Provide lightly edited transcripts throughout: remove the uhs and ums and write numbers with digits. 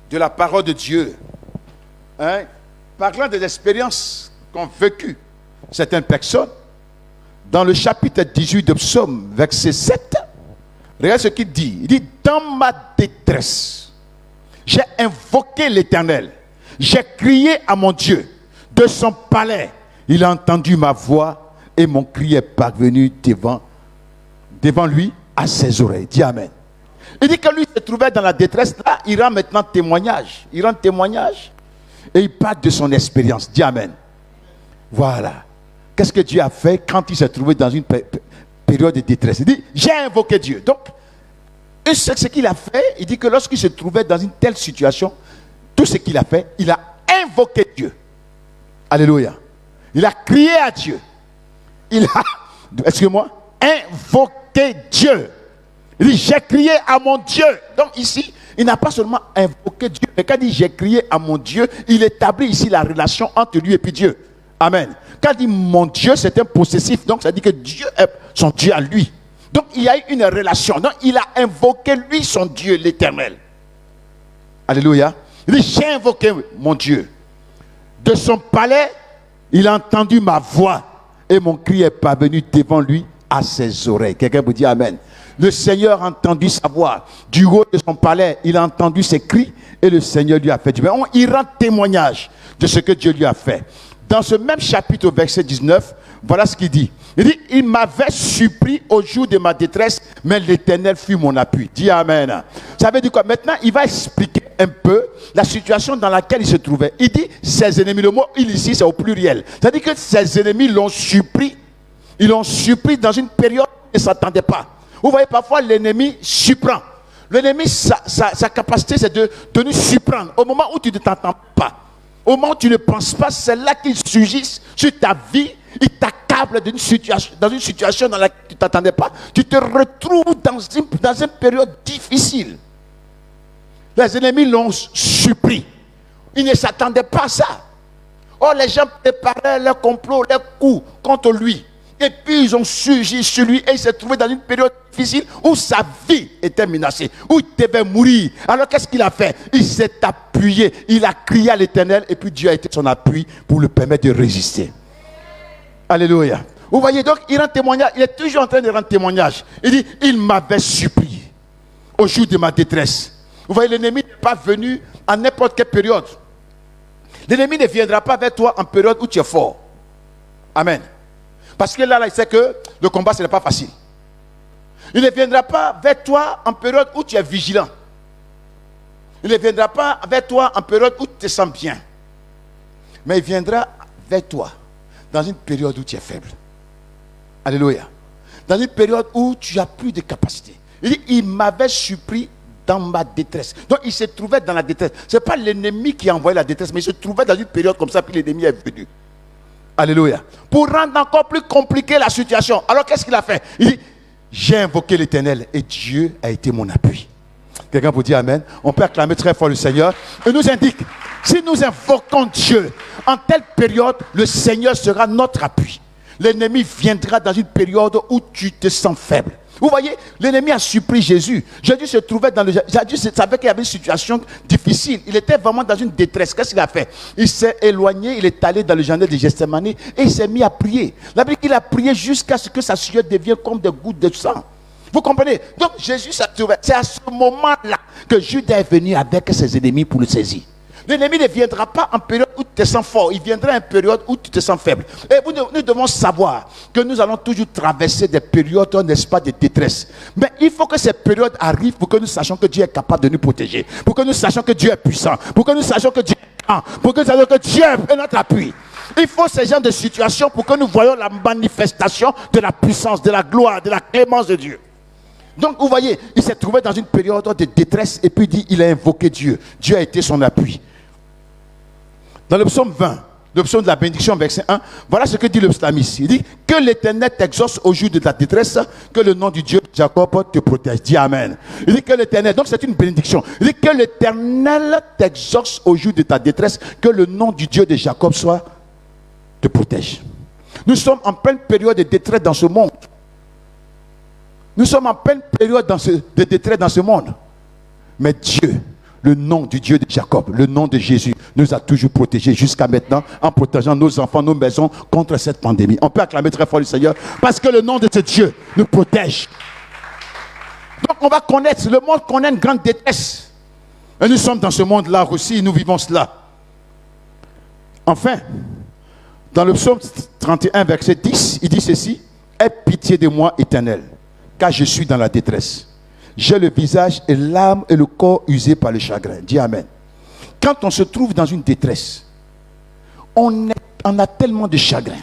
de la parole de Dieu, parlant des expériences qu'ont vécues certaines personnes, dans le chapitre 18 de Psaume, verset 7, regarde ce qu'il dit. Il dit, dans ma détresse, j'ai invoqué l'Éternel, j'ai crié à mon Dieu, de son palais, il a entendu ma voix et mon cri est parvenu devant lui à ses oreilles. Dis Amen. Il dit que lui se trouvait dans la détresse. Là, il rend maintenant témoignage. Il rend témoignage et il parle de son expérience. Dis Amen. Voilà. Qu'est-ce que Dieu a fait quand il s'est trouvé dans une période de détresse? Il dit, j'ai invoqué Dieu. Donc, ce qu'il a fait, il dit que lorsqu'il se trouvait dans une telle situation, tout ce qu'il a fait, il a invoqué Dieu. Alléluia. Il a crié à Dieu. Il a, excusez-moi, invoqué Dieu. Il dit, j'ai crié à mon Dieu. Donc ici, il n'a pas seulement invoqué Dieu, mais quand il dit j'ai crié à mon Dieu, il établit ici la relation entre lui et puis Dieu. Amen. Quand il dit mon Dieu, c'est un possessif. Donc ça dit que Dieu est son Dieu à lui. Donc il y a eu une relation. Donc il a invoqué lui son Dieu, l'Éternel. Alléluia. Il dit, j'ai invoqué mon Dieu. De son palais, il a entendu ma voix et mon cri est parvenu devant lui à ses oreilles. Quelqu'un vous dit Amen. Le Seigneur a entendu sa voix. Du haut de son palais, il a entendu ses cris et le Seigneur lui a fait du bien. Il rend témoignage de ce que Dieu lui a fait. Dans ce même chapitre, verset 19, voilà ce qu'il dit. Il dit, il m'avait surpris au jour de ma détresse, mais l'Éternel fut mon appui. Dis Amen. Ça veut dire quoi? Maintenant, il va expliquer un peu la situation dans laquelle il se trouvait. Il dit, ses ennemis, le mot il ici, c'est au pluriel. Ça veut dire que ses ennemis l'ont surpris. Ils l'ont surpris dans une période où il ne s'attendait pas. Vous voyez, parfois, l'ennemi surprend. L'ennemi, sa capacité, c'est de nous surprendre. Au moment où tu ne t'entends pas, au moment où tu ne penses pas, c'est là qu'il surgit sur ta vie. Il t'accable dans une situation dans laquelle tu ne t'attendais pas. Tu te retrouves dans une période difficile. Les ennemis l'ont surpris. Ils ne s'attendaient pas à ça. Or, les gens préparaient leurs complots, leurs coups contre lui. Et puis, ils ont surgi sur lui et il s'est trouvé dans une période difficile où sa vie était menacée, où il devait mourir. Alors, qu'est-ce qu'il a fait? Il s'est appuyé, il a crié à l'Éternel et puis Dieu a été son appui pour lui permettre de résister. Alléluia. Vous voyez, donc, il rend témoignage. Il est toujours en train de rendre témoignage. Il dit, il m'avait supplié au jour de ma détresse. Vous voyez, l'ennemi n'est pas venu à n'importe quelle période. L'ennemi ne viendra pas vers toi en période où tu es fort. Amen. Parce que là, il sait que le combat, ce n'est pas facile. Il ne viendra pas vers toi en période où tu es vigilant. Il ne viendra pas vers toi en période où tu te sens bien. Mais il viendra vers toi dans une période où tu es faible. Alléluia. Dans une période où tu as plus de capacité. Il dit, il m'avait surpris dans ma détresse. Donc il se trouvait dans la détresse. Ce n'est pas l'ennemi qui a envoyé la détresse, mais il se trouvait dans une période comme ça, puis l'ennemi est venu. Alléluia. Pour rendre encore plus compliquée la situation. Alors qu'est-ce qu'il a fait? Il dit, j'ai invoqué l'Éternel et Dieu a été mon appui. Quelqu'un vous dit Amen. On peut acclamer très fort le Seigneur. Il nous indique, si nous invoquons Dieu, en telle période, le Seigneur sera notre appui. L'ennemi viendra dans une période où tu te sens faible. Vous voyez, l'ennemi a surpris Jésus. Jésus se trouvait dans le... Jésus savait qu'il y avait une situation difficile. Il était vraiment dans une détresse. Qu'est-ce qu'il a fait? Il s'est éloigné, il est allé dans le jardin de Gethsémani et il s'est mis à prier. La Bible dit qu'il a prié jusqu'à ce que sa sueur devienne comme des gouttes de sang. Vous comprenez? Donc Jésus s'est trouvé. C'est à ce moment-là que Judas est venu avec ses ennemis pour le saisir. L'ennemi ne viendra pas en période où tu te sens fort. Il viendra en période où tu te sens faible. Et nous devons savoir que nous allons toujours traverser des périodes, n'est-ce pas, de détresse. Mais il faut que ces périodes arrivent pour que nous sachions que Dieu est capable de nous protéger. Pour que nous sachions que Dieu est puissant. Pour que nous sachions que Dieu est grand. Pour que nous sachions que Dieu est notre appui. Il faut ces genres de situations pour que nous voyions la manifestation de la puissance, de la gloire, de la clémence de Dieu. Donc vous voyez, il s'est trouvé dans une période de détresse et puis il a invoqué Dieu. Dieu a été son appui. Dans le psaume 20, le psaume de la bénédiction, verset 1, voilà ce que dit le psalmiste. Il dit, que l'Éternel t'exauce au jour de ta détresse, que le nom du Dieu de Jacob te protège. Dis Amen. Il dit que l'Éternel, donc c'est une bénédiction. Il dit que l'Éternel t'exauce au jour de ta détresse, que le nom du Dieu de Jacob te protège. Nous sommes en pleine période de détresse dans ce monde. Nous sommes en pleine période de détresse dans ce monde. Mais Dieu, Le nom du Dieu de Jacob, le nom de Jésus, nous a toujours protégés jusqu'à maintenant, en protégeant nos enfants, nos maisons contre cette pandémie. On peut acclamer très fort le Seigneur, parce que le nom de ce Dieu nous protège. Donc on va connaître, le monde connaît une grande détresse. Et nous sommes dans ce monde-là aussi, nous vivons cela. Enfin, dans le psaume 31, verset 10, il dit ceci: aie pitié de moi, Éternel, car je suis dans la détresse. J'ai le visage et l'âme et le corps usés par le chagrin. Dis Amen. Quand on se trouve dans une détresse, on a tellement de chagrin,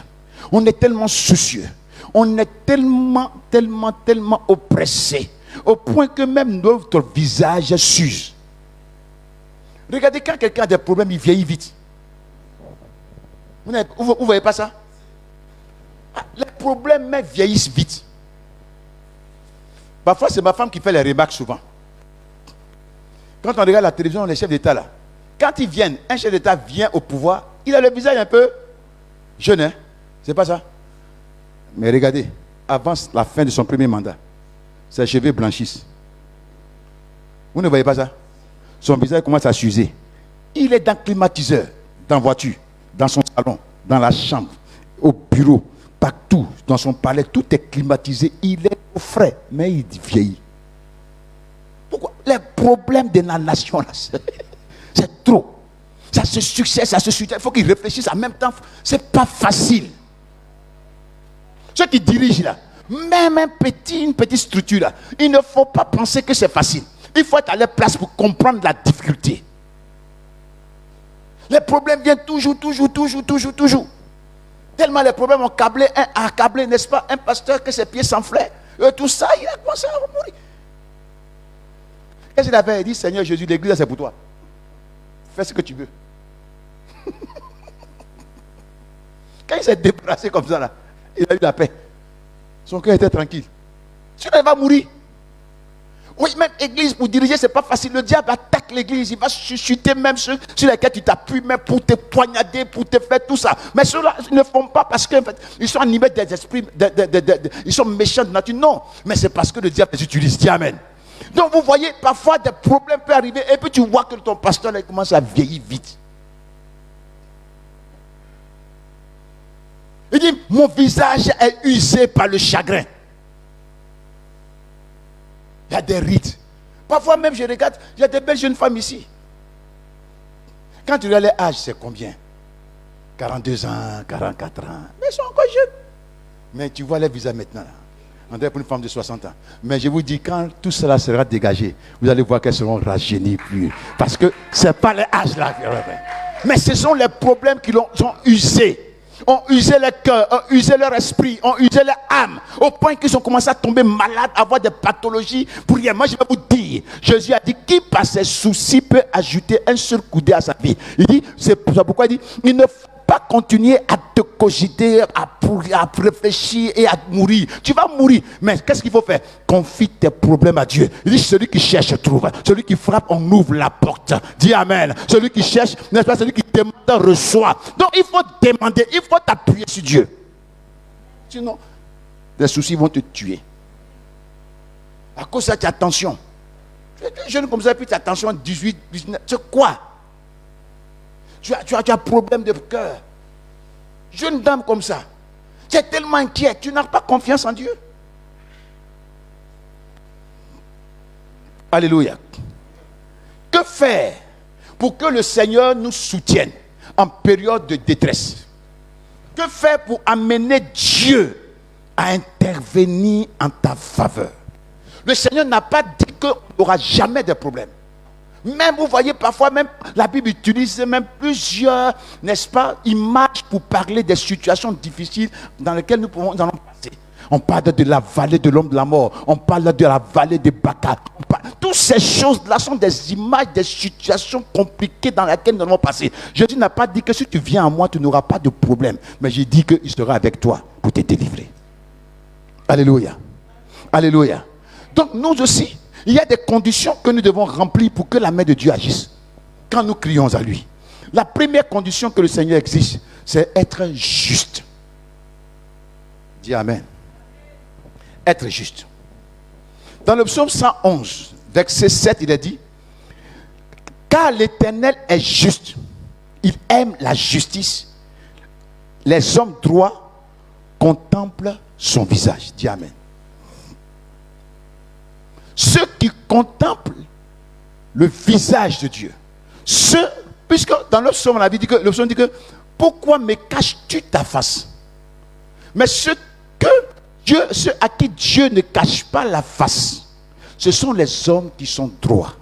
on est tellement soucieux, on est tellement oppressé, au point que même notre visage s'use. Regardez, quand quelqu'un a des problèmes, il vieillit vite. Vous ne voyez pas ça? Les problèmes même vieillissent vite. Parfois, c'est ma femme qui fait les remarques souvent. Quand on regarde la télévision, les chefs d'État là, quand ils viennent, un chef d'État vient au pouvoir, il a le visage un peu jeune, hein? C'est pas ça? Mais regardez, avant la fin de son premier mandat, ses cheveux blanchissent. Vous ne voyez pas ça? Son visage commence à s'user. Il est dans le climatiseur, dans la voiture, dans son salon, dans la chambre, au bureau, partout, dans son palais, tout est climatisé. Il est au frais, mais il vieillit. Pourquoi? Les problèmes de la nation, là, c'est trop. Ça se succède, ça se succède. Il faut qu'ils réfléchissent en même temps. Ce n'est pas facile. Ceux qui dirigent là, même une petite structure là, il ne faut pas penser que c'est facile. Il faut être à leur place pour comprendre la difficulté. Les problèmes viennent toujours. Tellement les problèmes ont accablé, n'est-ce pas, un pasteur que ses pieds s'enflaient. Tout ça, il a commencé à mourir. Qu'est-ce qu'il avait? Il dit: Seigneur Jésus, l'église c'est pour toi. Fais ce que tu veux. Quand il s'est déplacé comme ça, là, il a eu la paix. Son cœur était tranquille. Sinon, il va mourir. Oui, même église, pour diriger, c'est pas facile. Le diable attaque l'église. Il va chuchoter même sur lesquels tu t'appuies, même pour te poignarder, pour te faire tout ça. Mais ceux-là, ils ne font pas parce qu'ils sont animés des esprits, ils sont méchants de nature. Non, mais c'est parce que le diable les utilise. Dis Amen. Donc vous voyez, parfois des problèmes peuvent arriver et puis tu vois que ton pasteur là, il commence à vieillir vite. Il dit: mon visage est usé par le chagrin. Il y a des rites. Parfois même, je regarde, il y a des belles jeunes femmes ici. Quand tu regardes l'âge, c'est combien? 42 ans, 44 ans. Mais ils sont encore jeunes. Mais tu vois les visages maintenant. Là. On dirait pour une femme de 60 ans. Mais je vous dis, quand tout cela sera dégagé, vous allez voir qu'elles seront rajeunies plus. Parce que ce n'est pas l'âge là. Mais ce sont les problèmes qui l'ont usé. Ont usé leur cœur, ont usé leur esprit, ont usé leur âme, au point qu'ils ont commencé à tomber malades, à avoir des pathologies pour rien. Moi, je vais vous dire, Jésus a dit: qui par ses soucis peut ajouter un seul coudé à sa vie? Il dit, c'est pourquoi il dit: il ne faut pas continuer à te cogiter, à réfléchir et à mourir. Tu vas mourir, mais qu'est-ce qu'il faut faire? Confie tes problèmes à Dieu. Il dit: celui qui cherche trouve, celui qui frappe, on ouvre la porte. Dis Amen. Celui qui cherche, n'est-ce pas, celui qui demande reçoit. Donc il faut demander, il faut t'appuyer sur Dieu. Sinon, les soucis vont te tuer. À cause de ça, tu as tension. Tu es jeune comme ça, puis tu as tension 18, 19. C'est quoi? Tu as problème de cœur. Jeune dame comme ça. Tu es tellement inquiète. Tu n'as pas confiance en Dieu. Alléluia. Que faire pour que le Seigneur nous soutienne en période de détresse? Que faire pour amener Dieu à intervenir en ta faveur? Le Seigneur n'a pas dit qu'on n'aura jamais de problème. Même, vous voyez, parfois même, la Bible utilise même plusieurs, n'est-ce pas, images pour parler des situations difficiles dans lesquelles nous allons passer. On parle de la vallée de l'homme de la mort. On parle de la vallée de Baca. Toutes ces choses-là sont des images, des situations compliquées dans lesquelles nous allons passer. Jésus n'a pas dit que si tu viens à moi, tu n'auras pas de problème. Mais j'ai dit qu'il sera avec toi pour te délivrer. Alléluia. Alléluia. Donc nous aussi, il y a des conditions que nous devons remplir pour que la main de Dieu agisse. Quand nous crions à lui. La première condition que le Seigneur exige, c'est être juste. Dis Amen. Être juste. Dans le psaume 111, verset 7, il est dit: Car l'Éternel est juste. Il aime la justice. Les hommes droits contemplent son visage. Dis Amen. Ceux qui contemplent le visage de Dieu. Puisque dans le psaume, on a dit que le psaume dit que pourquoi me caches-tu ta face? Mais ceux à qui Dieu ne cache pas la face, ce sont les hommes qui sont droits,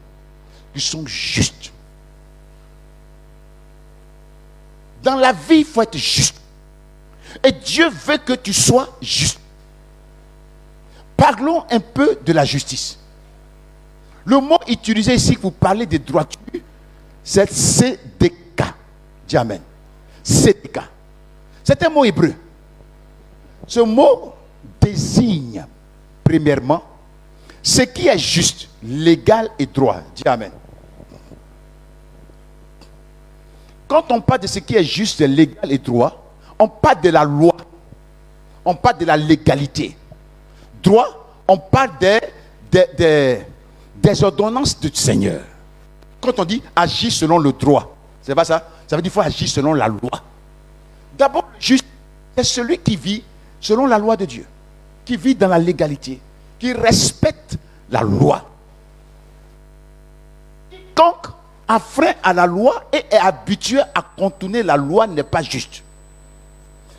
qui sont justes. Dans la vie, il faut être juste. Et Dieu veut que tu sois juste. Parlons un peu de la justice. Le mot utilisé ici pour parler de droiture, c'est CDK. Dis Amen. CDK. C'est un mot hébreu. Ce mot désigne, premièrement, ce qui est juste, légal et droit. Dis Amen. Quand on parle de ce qui est juste, légal et droit, on parle de la loi. On parle de la légalité. Droit, on parle des ordonnances du Seigneur. Quand on dit agir selon le droit, c'est pas ça? Ça veut dire qu'il faut agir selon la loi. D'abord, le juste, c'est celui qui vit selon la loi de Dieu, qui vit dans la légalité, qui respecte la loi. Quiconque affreint à la loi et est habitué à contourner la loi n'est pas juste.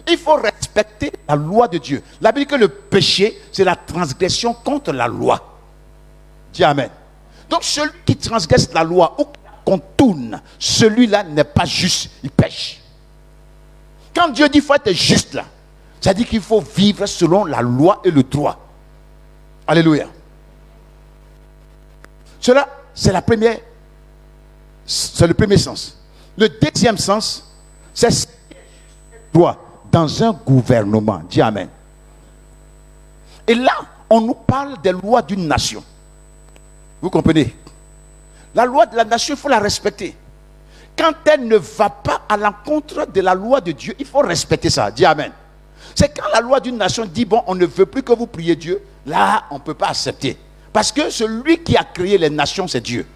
Il faut respecter la loi de Dieu. La Bible dit que le péché, c'est la transgression contre la loi. Dis Amen. Donc celui qui transgresse la loi ou qui la contourne, celui-là n'est pas juste, il pêche. Quand Dieu dit qu'il faut être juste là, ça dit qu'il faut vivre selon la loi et le droit. Alléluia. Cela, c'est le premier sens. Le deuxième sens, c'est ce qui est juste et droit dans un gouvernement. Dis Amen. Et là, on nous parle des lois d'une nation. Vous comprenez? La loi de la nation, il faut la respecter. Quand elle ne va pas à l'encontre de la loi de Dieu, il faut respecter ça. Dis Amen. C'est quand la loi d'une nation dit, bon, on ne veut plus que vous priez Dieu, là, on ne peut pas accepter. Parce que celui qui a créé les nations, c'est Dieu.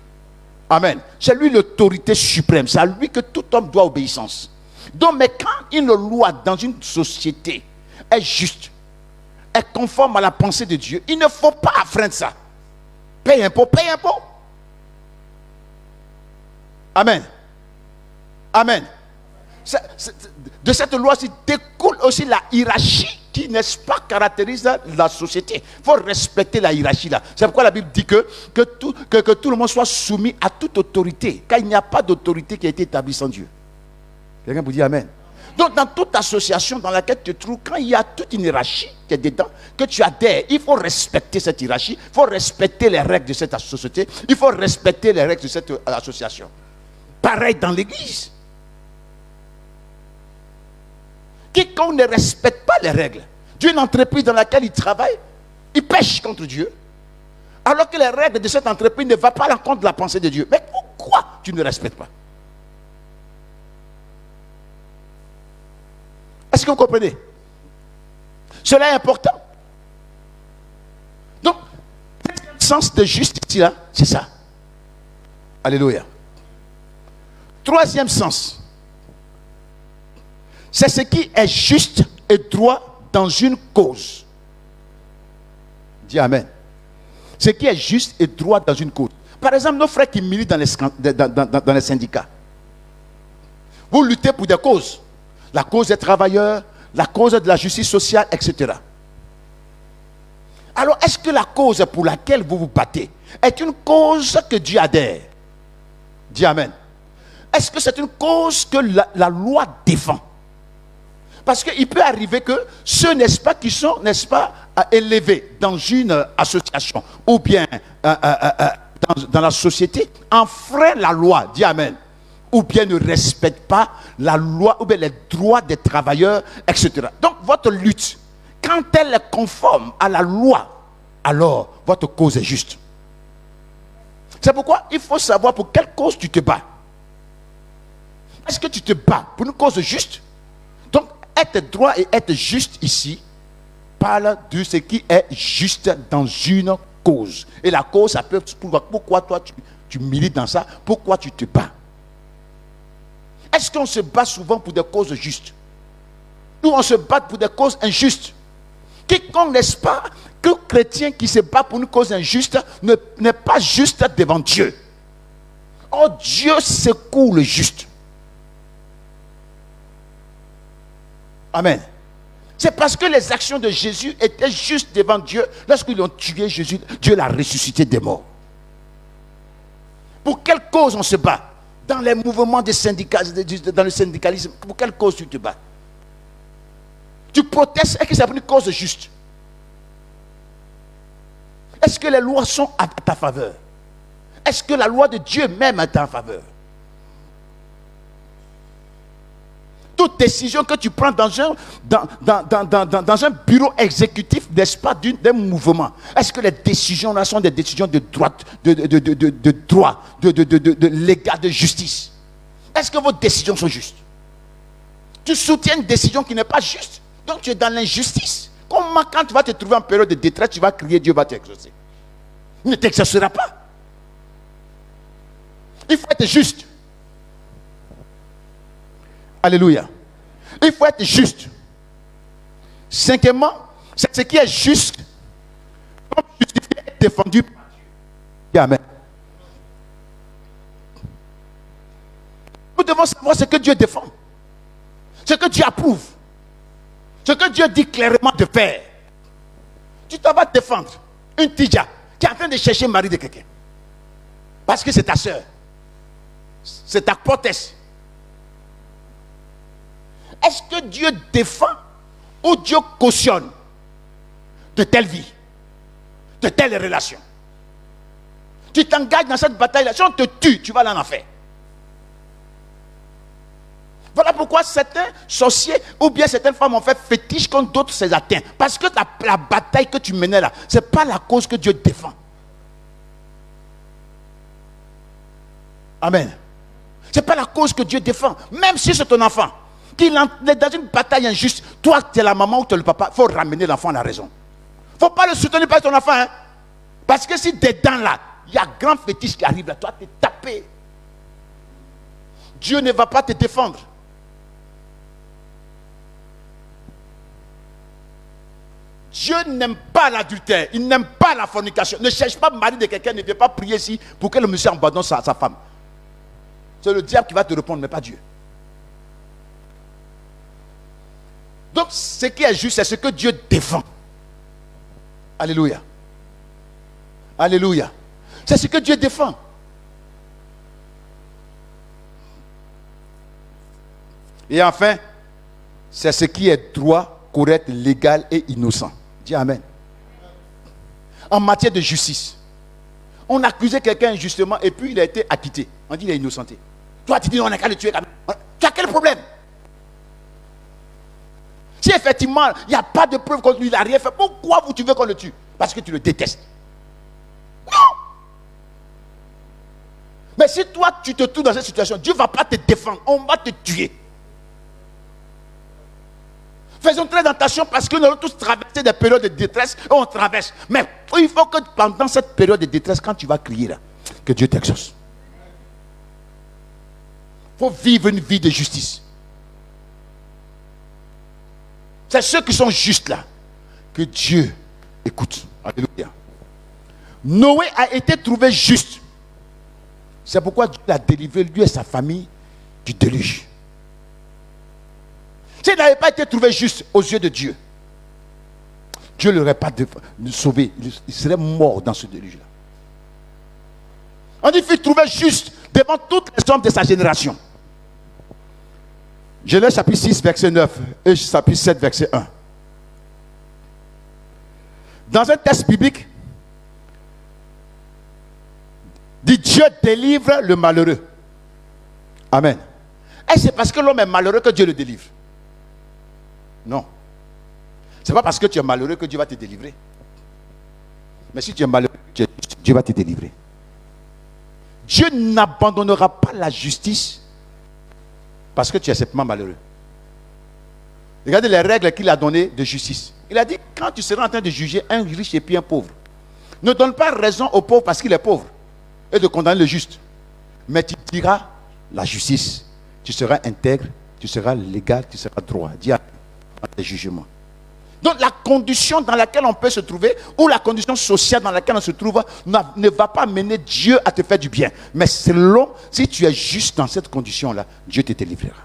Amen. C'est lui l'autorité suprême. C'est à lui que tout homme doit obéissance. Donc, mais quand une loi dans une société est juste, est conforme à la pensée de Dieu, il ne faut pas affreindre ça. Paye impôt, paye impôt. Amen. Amen. De cette loi-ci découle aussi la hiérarchie qui, n'est-ce pas, caractérise la société. Il faut respecter la hiérarchie là. C'est pourquoi la Bible dit que tout le monde soit soumis à toute autorité. Car il n'y a pas d'autorité qui a été établie sans Dieu. Quelqu'un vous dit Amen. Donc dans toute association dans laquelle tu te trouves, quand il y a toute une hiérarchie qui est dedans, que tu adhères, il faut respecter cette hiérarchie, il faut respecter les règles de cette société, il faut respecter les règles de cette association. Pareil dans l'église. Quiconque ne respecte pas les règles d'une entreprise dans laquelle il travaille, il pêche contre Dieu. Alors que les règles de cette entreprise ne vont pas à l'encontre de la pensée de Dieu. Mais pourquoi tu ne respectes pas? Est-ce que vous comprenez? Cela est important. Donc, le sens de justice là, c'est ça. Alléluia. Troisième sens, c'est ce qui est juste et droit dans une cause. Dis Amen. Ce qui est juste et droit dans une cause. Par exemple, nos frères qui militent dans les syndicats. Vous luttez pour des causes. La cause des travailleurs, la cause de la justice sociale, etc. Alors, est-ce que la cause pour laquelle vous vous battez est une cause que Dieu adhère? Dis Amen. Est-ce que c'est une cause que la loi défend? Parce qu'il peut arriver que ceux, n'est-ce pas, qui sont, n'est-ce pas, élevés dans une association ou bien dans la société, enfreignent la loi. Dis Amen. Ou bien ne respectent pas la loi, ou bien les droits des travailleurs, etc. Donc, votre lutte, quand elle est conforme à la loi, alors votre cause est juste. C'est pourquoi il faut savoir pour quelle cause tu te bats. Est-ce que tu te bats pour une cause juste? Donc, être droit et être juste ici parle de ce qui est juste dans une cause. Et la cause, ça peut pourquoi toi tu milites dans ça, pourquoi tu te bats? Est-ce qu'on se bat souvent pour des causes justes? Ou on se bat pour des causes injustes? Quiconque, n'est-ce pas, que chrétien qui se bat pour une cause injuste n'est pas juste devant Dieu. Oh, Dieu secoue le juste. Amen. C'est parce que les actions de Jésus étaient justes devant Dieu. Lorsqu'ils ont tué Jésus, Dieu l'a ressuscité des morts. Pour quelle cause on se bat? Dans les mouvements des syndicats, dans le syndicalisme, pour quelle cause tu te bats? Tu protestes, est-ce que c'est pour une cause juste? Est-ce que les lois sont à ta faveur? Est-ce que la loi de Dieu même est à ta faveur? Toute décision que tu prends dans un bureau exécutif, n'est-ce pas, d'un mouvement, est-ce que les décisions là sont des décisions de droit, de droit, de légal, de justice? Est-ce que vos décisions sont justes? Tu soutiens une décision qui n'est pas juste, donc tu es dans l'injustice. Comment, quand tu vas te trouver en période de détresse, tu vas crier, Dieu va t'exaucer? Il ne t'exaucera pas. Il faut être juste. Alléluia. Il faut être juste. Cinquièmement, c'est ce qui est juste, comme justifié et défendu par Dieu. Amen. Nous devons savoir ce que Dieu défend, ce que Dieu approuve, ce que Dieu dit clairement de faire. Tu t'en vas défendre une tidja qui est en train de chercher le mari de quelqu'un. Parce que c'est ta soeur. C'est ta proteste. Est-ce que Dieu défend ou Dieu cautionne de telle vie, de telles relations? Tu t'engages dans cette bataille-là. Si on te tue, tu vas aller en enfer. Voilà pourquoi certains sorciers ou bien certaines femmes ont fait fétiche quand d'autres s'est atteints. Parce que la bataille que tu menais là, ce n'est pas la cause que Dieu défend. Amen. Ce n'est pas la cause que Dieu défend. Même si c'est ton enfant qui est dans une bataille injuste, toi tu es la maman ou tu es le papa, il faut ramener l'enfant à la raison. Il ne faut pas le soutenir par ton enfant. Hein? Parce que si dedans là, il y a grand fétiche qui arrive là, toi tu es tapé. Dieu ne va pas te défendre. Dieu n'aime pas l'adultère, il n'aime pas la fornication. Ne cherche pas le mari de quelqu'un, ne viens pas prier ici pour que le monsieur abandonne sa femme. C'est le diable qui va te répondre, mais pas Dieu. Donc, ce qui est juste, c'est ce que Dieu défend. Alléluia. Alléluia. C'est ce que Dieu défend. Et enfin, c'est ce qui est droit, correct, légal et innocent. Dis Amen. En matière de justice, on accusait quelqu'un injustement et puis il a été acquitté. On dit qu'il est innocenté. Toi, tu dis on n'a qu'à le tuer quand même. Tu as quel problème? Si effectivement, il n'y a pas de preuve contre lui, il n'a rien fait, pourquoi tu veux qu'on le tue? Parce que tu le détestes. Non! Mais si toi, tu te trouves dans cette situation, Dieu ne va pas te défendre, on va te tuer. Faisons très attention parce que nous allons tous traverser des périodes de détresse et on traverse. Mais il faut que pendant cette période de détresse, quand tu vas crier là, que Dieu t'exauce. Il faut vivre une vie de justice. C'est ceux qui sont justes là que Dieu écoute. Alléluia. Noé a été trouvé juste. C'est pourquoi Dieu l'a délivré, lui et sa famille, du déluge. S'il n'avait pas été trouvé juste aux yeux de Dieu, Dieu ne l'aurait pas sauvé. Il serait mort dans ce déluge-là. On dit qu'il fut trouvé juste devant toutes les hommes de sa génération. Genèse chapitre 6, verset 9 et chapitre 7, verset 1. Dans un texte biblique, dit Dieu délivre le malheureux. Amen. Et c'est parce que l'homme est malheureux que Dieu le délivre. Non. Ce n'est pas parce que tu es malheureux que Dieu va te délivrer. Mais si tu es malheureux, Dieu va te délivrer. Dieu n'abandonnera pas la justice parce que tu es simplement malheureux. Regardez les règles qu'il a données de justice. Il a dit, quand tu seras en train de juger un riche et puis un pauvre, ne donne pas raison au pauvre parce qu'il est pauvre. et de condamner le juste. Mais tu diras la justice. Tu seras intègre, tu seras légal, tu seras droit. Dis à tes jugements. Donc la condition dans laquelle on peut se trouver, ou la condition sociale dans laquelle on se trouve, ne va pas mener Dieu à te faire du bien. Mais selon, si tu es juste dans cette condition-là, Dieu te délivrera.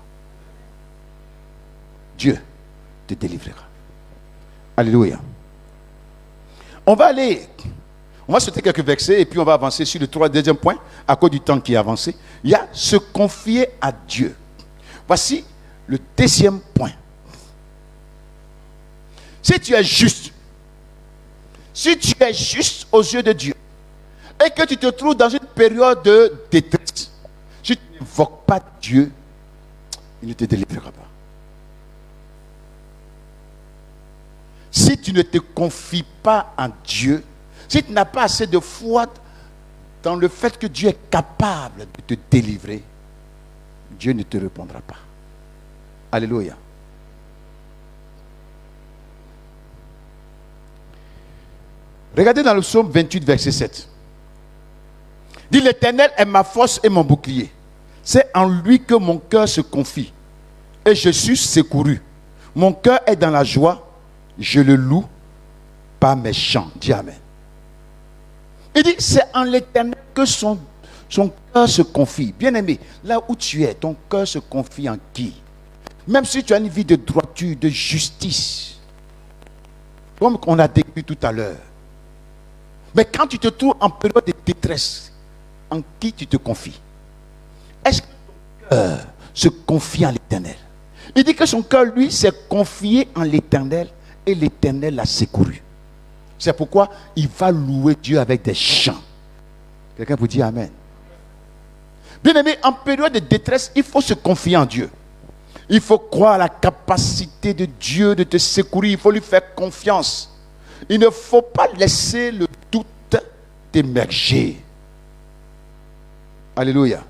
Dieu te délivrera. Alléluia. On va sauter quelques versets et puis on va avancer sur le deuxième point, à cause du temps qui est avancé. Il y a se confier à Dieu. Voici le deuxième point. Si tu es juste aux yeux de Dieu, et que tu te trouves dans une période de détresse, si tu n'invoques pas Dieu, il ne te délivrera pas. Si tu ne te confies pas en Dieu, si tu n'as pas assez de foi dans le fait que Dieu est capable de te délivrer, Dieu ne te répondra pas. Alléluia. Regardez dans le psaume 28, verset 7. Dit: l'Éternel est ma force et mon bouclier. C'est en lui que mon cœur se confie. Et je suis secouru. Mon cœur est dans la joie. Je le loue par mes chants. Dis Amen. Il dit: c'est en l'Éternel que son cœur se confie. Bien-aimé, là où tu es, ton cœur se confie en qui? Même si tu as une vie de droiture, de justice, comme on a décrit tout à l'heure. Mais quand tu te trouves en période de détresse, en qui tu te confies? Est-ce que ton cœur se confie en l'Éternel? Il dit que son cœur, lui, s'est confié en l'Éternel et l'Éternel l'a secouru. C'est pourquoi il va louer Dieu avec des chants. Quelqu'un peut dire Amen. Bien-aimé, en période de détresse, il faut se confier en Dieu. Il faut croire à la capacité de Dieu de te secourir. Il faut lui faire confiance. Il ne faut pas laisser le doute t'émerger. Alléluia.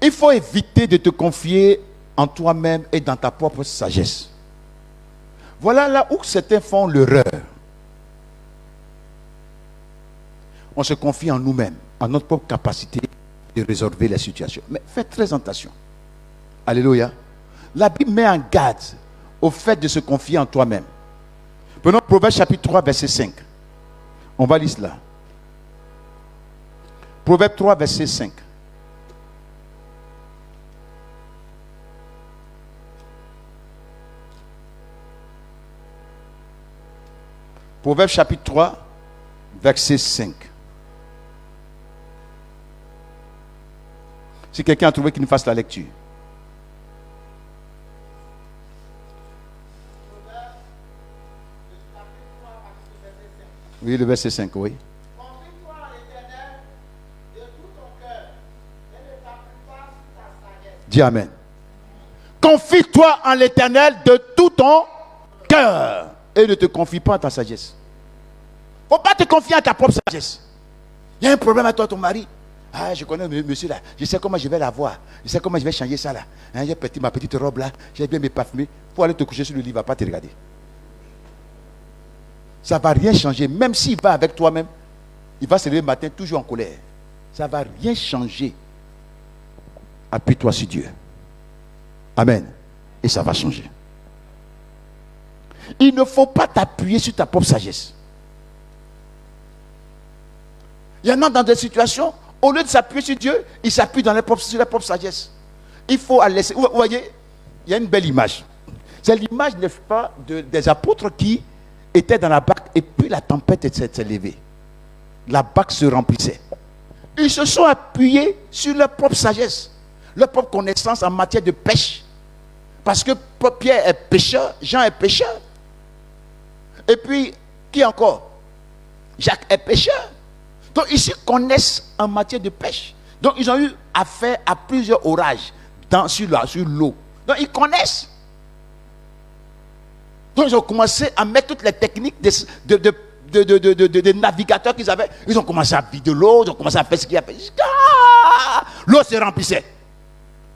Il faut éviter de te confier en toi-même et dans ta propre sagesse. Voilà là où certains font l'erreur. On se confie en nous-mêmes, en notre propre capacité de résolver les situations. Mais faites très attention. Alléluia. La Bible met en garde au fait de se confier en toi-même. Prenons Proverbe chapitre 3, verset 5. On va lire cela. Proverbe 3, verset 5. Proverbe chapitre 3, verset 5. Si quelqu'un a trouvé qu'il nous fasse la lecture. Oui, le verset 5, oui. Confie-toi en l'Éternel de tout ton cœur et ne t'appuie pas sur ta sagesse. Dis Amen. Confie-toi en l'Éternel de tout ton cœur et ne te confie pas à ta sagesse. Il ne faut pas te confier à ta propre sagesse. Il y a un problème à toi, ton mari. Ah, je connais monsieur là. Je sais comment je vais l'avoir. Je sais comment je vais changer ça là. Hein, j'ai ma petite robe là. J'ai bien mes parfumés. Pour aller te coucher sur le lit, il ne va pas te regarder. Ça ne va rien changer. Même s'il va avec toi-même, il va se lever le matin toujours en colère. Ça ne va rien changer. Appuie-toi sur Dieu. Amen. Et ça va changer. Il ne faut pas t'appuyer sur ta propre sagesse. Il y en a dans des situations, au lieu de s'appuyer sur Dieu, il s'appuie sur la propre sagesse. Il faut la laisser. Vous voyez, il y a une belle image. C'est l'image, n'est-ce pas, des apôtres qui étaient dans la barque et puis la tempête s'est levée. La barque se remplissait. Ils se sont appuyés sur leur propre sagesse, leur propre connaissance en matière de pêche. Parce que Pierre est pêcheur, Jean est pêcheur. Et puis, qui encore? Jacques est pêcheur. Donc, ils se connaissent en matière de pêche. Donc, ils ont eu affaire à plusieurs orages sur l'eau. Donc, ils connaissent. Donc, ils ont commencé à mettre toutes les techniques de navigateurs qu'ils avaient. Ils ont commencé à vider l'eau, ils ont commencé à faire ce qu'il y a fait. L'eau se remplissait.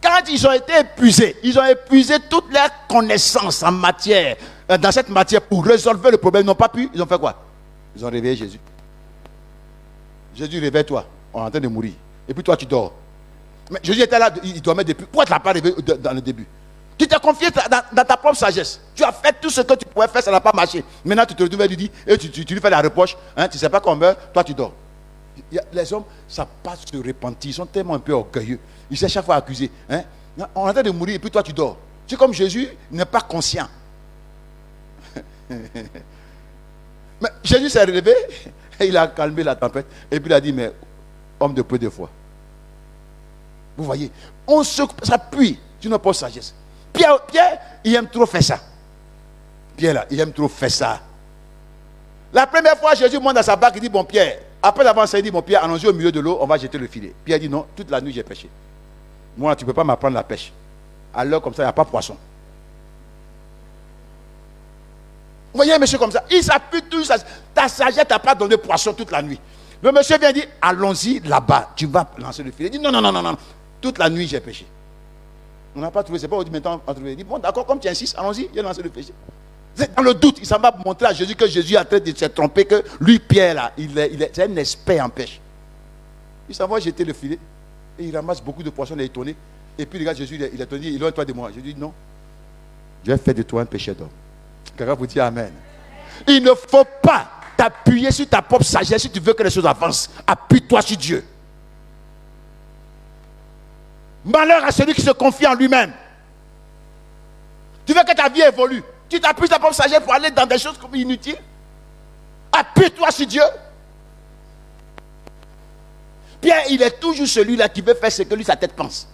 Quand ils ont été épuisés, ils ont épuisé toutes leurs connaissances en matière, dans cette matière pour résolver le problème. Ils n'ont pas pu. Ils ont fait quoi? Ils ont réveillé Jésus. Jésus, réveille-toi. On est en train de mourir. Et puis toi, tu dors. Mais Jésus était là, il dormait depuis. Pourquoi tu ne l'as pas réveillé dans le début? Tu t'es confié dans ta propre sagesse. Tu as fait tout ce que tu pouvais faire, ça n'a pas marché. Maintenant, tu te retrouves et tu dis, et tu lui fais la reproche. Hein, tu ne sais pas qu'on meurt, toi tu dors. Les hommes, ça passe se repentir. Ils sont tellement un peu orgueilleux. Ils essaient chaque fois à accuser. Hein? On est en train de mourir et puis toi tu dors. C'est comme Jésus n'est pas conscient. Mais Jésus s'est relevé et il a calmé la tempête. Et puis il a dit, mais homme de peu de foi. Vous voyez, on s'appuie sur notre propre sagesse. Pierre, il aime trop faire ça. Pierre là, il aime trop faire ça. La première fois, Jésus monte dans sa barque, il dit, bon Pierre, après avoir enseigné, il dit, bon Pierre, allons-y au milieu de l'eau, on va jeter le filet. Pierre dit, non, toute la nuit j'ai pêché. Moi, tu ne peux pas m'apprendre la pêche. Alors comme ça, il n'y a pas de poisson. Vous voyez un monsieur comme ça, il s'appuie tout, ta sagesse n'a pas donné poisson toute la nuit. Le monsieur vient dire, allons-y là-bas, tu vas lancer le filet. Il dit, non, toute la nuit j'ai pêché. On n'a pas trouvé, c'est pas au dit maintenant on a trouvé. Il dit, bon d'accord, comme tu insistes, allons-y, il a lancé le filet. Dans le doute, il s'en va montrer à Jésus que Jésus est en train de se tromper, que lui, Pierre, là, c'est un expert en pêche. Il s'en va jeter le filet, et il ramasse beaucoup de poissons, il est étonné. Et puis, regarde, Jésus, il est étonné, il est toi de moi. Je dis, non, Dieu a fait de toi un pécheur d'homme. Quelqu'un vous dit Amen. Il ne faut pas t'appuyer sur ta propre sagesse si tu veux que les choses avancent. Appuie-toi sur Dieu. Malheur à celui qui se confie en lui-même. Tu veux que ta vie évolue. Tu t'appuies sur ta propre sagesse pour aller dans des choses inutiles. Appuie-toi sur Dieu. Pierre, il est toujours celui-là qui veut faire ce que lui, sa tête pense.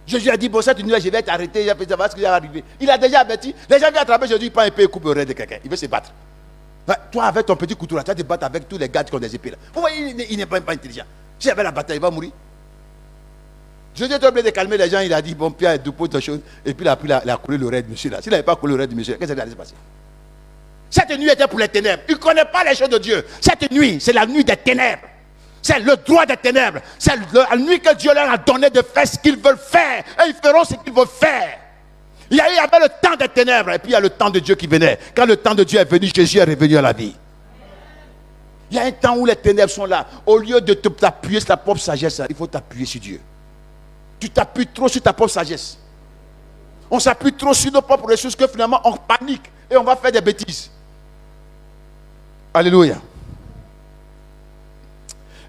Jésus a dit, bon, cette nuit, je vais t'arrêter, je vais savoir ce qui va arriver. Il a déjà averti. Les gens viennent attraper Jésus, il prend un peu et coupe le rêve de quelqu'un. Il veut se battre. Toi, avec ton petit couteau là, tu vas te battre avec tous les gars qui ont des épées là. Vous voyez, il n'est pas intelligent. Si il avait la bataille, il va mourir. Jésus est obligé de calmer les gens. Il a dit, bon, Pierre, du pot de choses. Et puis il a coulé le rêve de monsieur là. S'il n'avait pas coulé le rêve de monsieur, qu'est-ce qui allait se passer? Cette nuit était pour les ténèbres. Il ne connaît pas les choses de Dieu. Cette nuit, c'est la nuit des ténèbres. C'est le droit des ténèbres. C'est la nuit que Dieu leur a donné de faire ce qu'ils veulent faire. Et ils feront ce qu'ils veulent faire. Il y avait le temps des ténèbres. Et puis il y a le temps de Dieu qui venait. Quand le temps de Dieu est venu, Jésus est revenu à la vie. Il y a un temps où les ténèbres sont là. Au lieu de t'appuyer sur ta propre sagesse, il faut t'appuyer sur Dieu. Tu t'appuies trop sur ta propre sagesse. On s'appuie trop sur nos propres ressources que finalement on panique. Et on va faire des bêtises. Alléluia.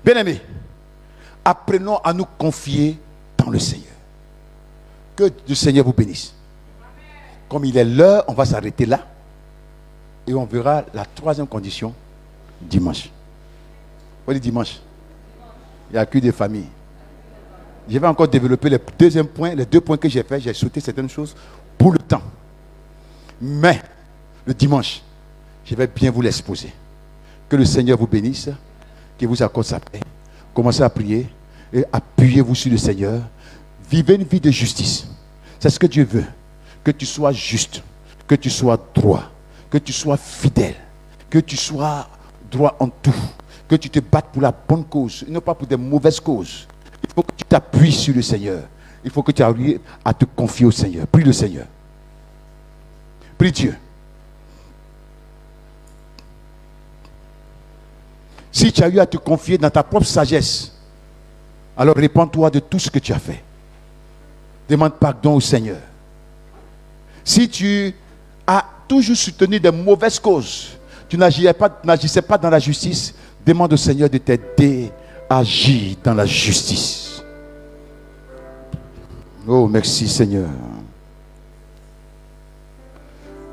Bien-aimés, apprenons à nous confier dans le Seigneur. Que le Seigneur vous bénisse. Comme il est l'heure, on va s'arrêter là. Et on verra la troisième condition dimanche. On dit dimanche. Il n'y a que des familles. Je vais encore développer les deux points que j'ai fait. J'ai sauté certaines choses pour le temps. Mais, le dimanche, je vais bien vous l'exposer. Que le Seigneur vous bénisse. Qu'il vous accorde sa paix. Commencez à prier et appuyez-vous sur le Seigneur. Vivez une vie de justice. C'est ce que Dieu veut. Que tu sois juste, que tu sois droit, que tu sois fidèle, que tu sois droit en tout, que tu te battes pour la bonne cause, et non pas pour des mauvaises causes. Il faut que tu t'appuies sur le Seigneur. Il faut que tu arrives à te confier au Seigneur. Prie le Seigneur. Prie Dieu. Si tu as eu à te confier dans ta propre sagesse, alors répands-toi de tout ce que tu as fait. Demande pardon au Seigneur. Si tu as toujours soutenu des mauvaises causes, tu n'agissais pas dans la justice, demande au Seigneur de t'aider à agir dans la justice. Oh, merci Seigneur.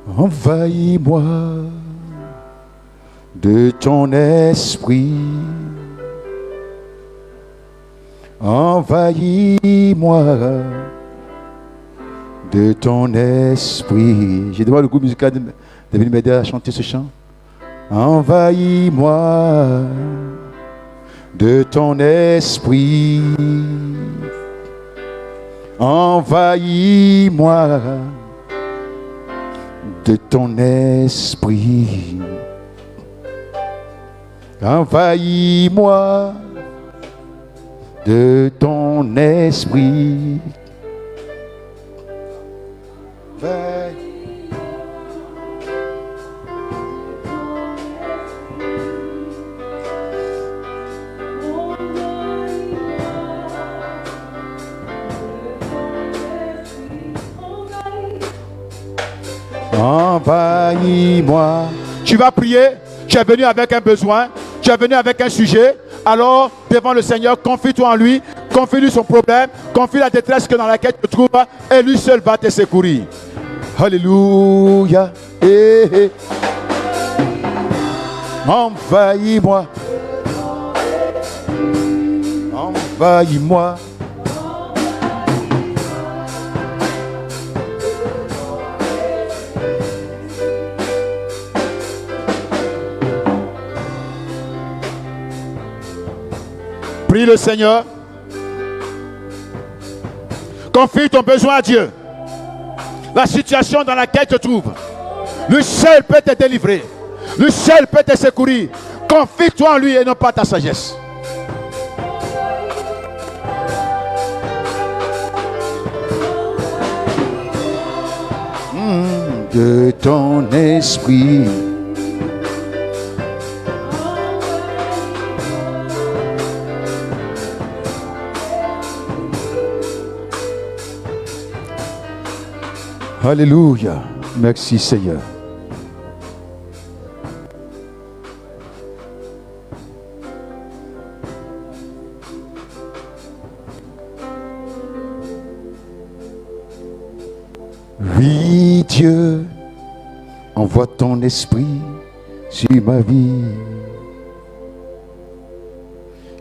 Envahis-moi de ton esprit. Envahis-moi de ton esprit. Je demande au groupe musical de venir m'aider à chanter ce chant. Envahis-moi de ton esprit. Envahis-moi de ton esprit. Envahis-moi de ton esprit. envahis-moi. Tu vas prier, tu es venu avec un besoin, tu es venu avec un sujet. Alors, devant le Seigneur, confie-toi en lui, confie-lui son problème, confie la détresse dans laquelle tu te trouves, et lui seul va te secourir. Alléluia. Envahis-moi. Envahis-moi. Prie le Seigneur. Confie ton besoin à Dieu. La situation dans laquelle tu te trouves, lui seul peut te délivrer. Lui seul peut te secourir. Confie-toi en lui et non pas ta sagesse. De ton esprit. Alléluia. Merci Seigneur. Oui, Dieu, envoie ton esprit sur ma vie.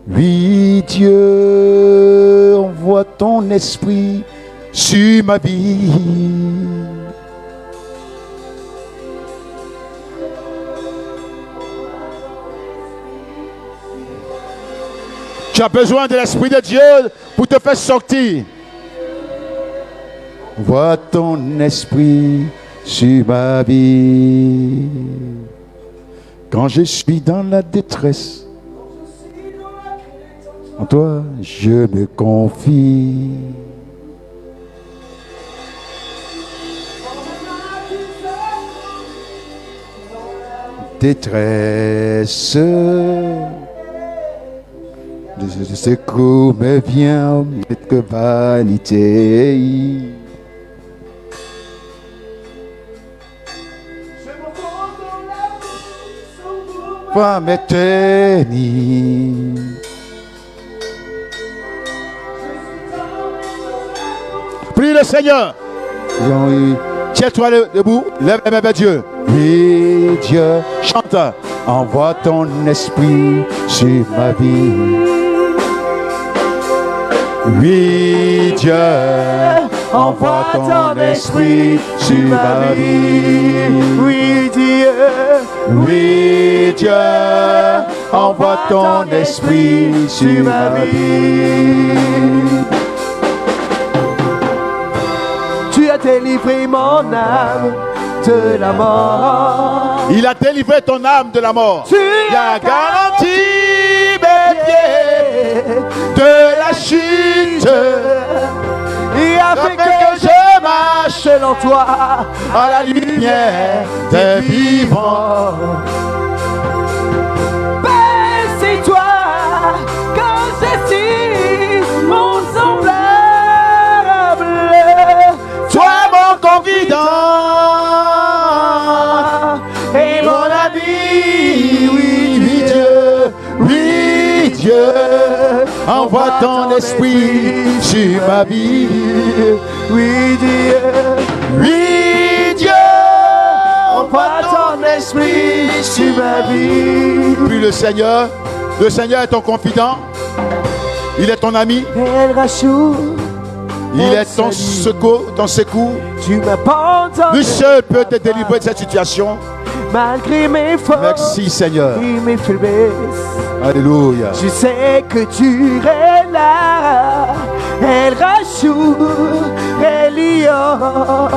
Oui, Dieu, envoie ton esprit sur ma vie. Tu as besoin de l'Esprit de Dieu pour te faire sortir. Envoie ton esprit sur ma vie. Quand je suis dans la détresse, en toi je me confie. Détresse, de secours me vient que vanité. Pas me tenir. Prie le Seigneur. Tiens-toi debout, lève les mains vers Dieu. Oui, Dieu, chante. Envoie ton esprit sur ma vie. Oui, Dieu, envoie ton esprit sur ma vie. Oui, Dieu, oui, Dieu, envoie ton esprit sur ma vie. Tu as délivré mon âme de la mort. Il a délivré ton âme de la mort. Il a garanti mes pieds de la chute. Et a fait que je marche selon toi à la lumière des vivants. Ben, c'est toi quand je suis mon semblable. Toi mon confident et mon ami. Oui, Dieu, oui, Dieu, envoie ton esprit sur ma vie. Oui, Dieu, oui, Dieu, envoie ton esprit sur ma vie. Puis le Seigneur est ton confident, il est ton ami, El Rachou, il est ton secours, tu m'abandonnes. Lui seul peut te délivrer de cette situation. Malgré mes fautes, merci Seigneur et mes faiblesses. Alléluia. Je sais que tu es là. El Rachou, Elion,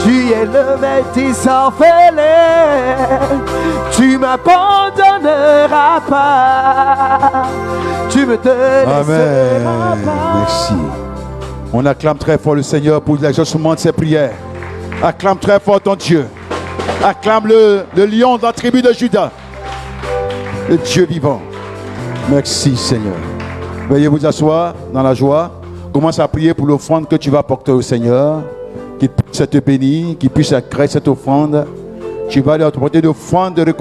tu es le maître des orphelins. Tu m'abandonneras pas. Tu me laisseras pas. Merci. On acclame très fort le Seigneur pour l'exaucement de ses prières. Acclame très fort ton Dieu. Acclame le lion de la tribu de Juda. Le Dieu vivant. Merci Seigneur. Veuillez vous asseoir dans la joie. Commence à prier pour l'offrande que tu vas porter au Seigneur. Qu'il puisse te bénir, qu'il puisse créer cette offrande Tu vas leur apporter de offrandes de reconnaissance.